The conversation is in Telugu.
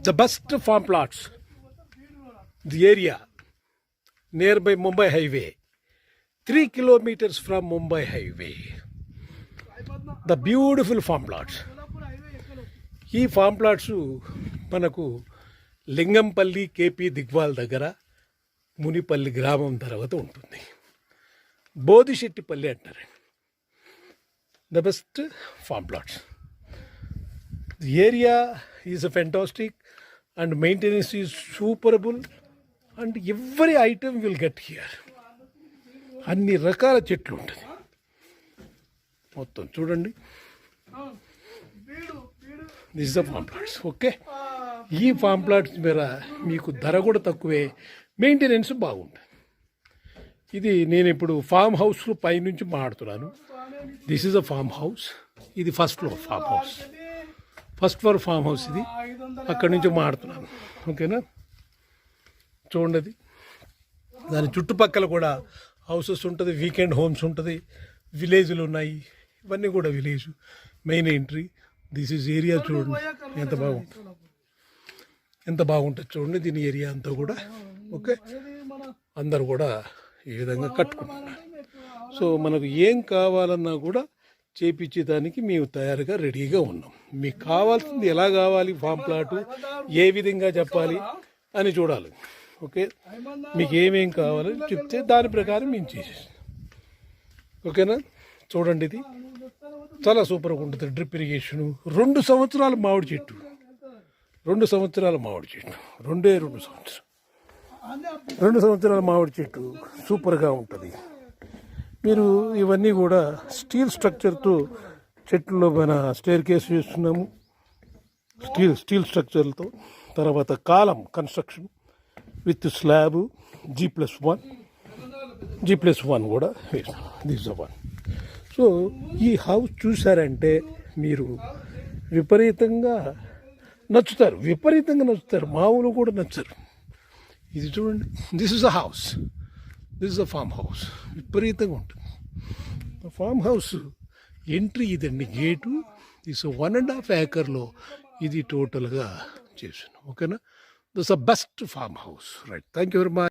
The best farm plots, the area nearby Mumbai Highway, 3 kilometers from Mumbai Highway. The beautiful farm plots. ఈ ఫామ్ ప్లాట్స్ మనకు లింగంపల్లి కేపీ దిగ్వాల్ దగ్గర మునిపల్లి గ్రామం తర్వాత ఉంటుంది. బోదిశెట్టిపల్లి అంటారు. The best farm plots. The area is a fantastic and maintenance is superable and every item will get here. అన్ని రకాల చెట్లు ఉంటుంది మొత్తం. చూడండి, this the farm plots. Okay, ఈ ఫామ్ ప్లాట్స్ మీద మీకు ధర కూడా తక్కువే, మెయింటెనెన్స్ బాగుంటుంది. ఇది నేను ఇప్పుడు ఫామ్ హౌస్ పైనుంచి మాడుతున్నాను. This is a farm house. ఇది first floor farm house. First floor farm house ఇది. అక్కడి నుంచి మాడుతున్నాను. ఓకేనా, చూడండి. అది దాని చుట్టుపక్కల కూడా హౌసెస్ ఉంటుంది, వీకెండ్ హోమ్స్ ఉంటుంది, విలేజ్లు ఉన్నాయి. ఇవన్నీ కూడా village main entry. This is area. చూడండి ఎంత బాగుంటుంది, ఎంత బాగుంటుంది చూడండి దీని ఏరియా అంతా కూడా. ఓకే, అందరు కూడా ఈ విధంగా కట్టుకుంటున్నారు. సో మనకు ఏం కావాలన్నా కూడా చేపించేదానికి మేము తయారుగా రెడీగా ఉన్నాం. మీకు కావాల్సింది ఎలా కావాలి, ఫామ్ ప్లాటు ఏ విధంగా చెప్పాలి అని చూడాలి. ఓకే, మీకు ఏమేం కావాలని చెప్తే దాని ప్రకారం మేము చేసేస్తాం. ఓకేనా, చూడండి ఇది చాలా సూపర్గా ఉంటుంది. డ్రిప్ ఇరిగేషను, 2 సంవత్సరాల మామిడి చెట్టు, 2 సంవత్సరాల మామిడి చెట్టు, 2 సంవత్సరాల మామిడి చెట్టు సూపర్గా ఉంటుంది. మీరు ఇవన్నీ కూడా స్టీల్ స్ట్రక్చర్తో చెట్లలో మన స్టేర్ కేస్ చేస్తున్నాము. స్టీల్ స్ట్రక్చర్లతో. తర్వాత కాలం కన్స్ట్రక్షన్ విత్ స్లాబ్ G+1 కూడా వేసాం. This the one. సో ఈ హౌస్ చూసారంటే మీరు విపరీతంగా నచ్చుతారు. మామూలు కూడా నచ్చరు. ఇది చూడండి, this is a house, this is a farm house. విపరీతంగా ఉంటుంది ఫామ్ హౌస్. ఎంట్రీ ఇదండి, గేటు. దిస్ 1.5 acre ఇది టోటల్గా చేసాను. ఓకేనా, this a best farm house. Right, thank you very much.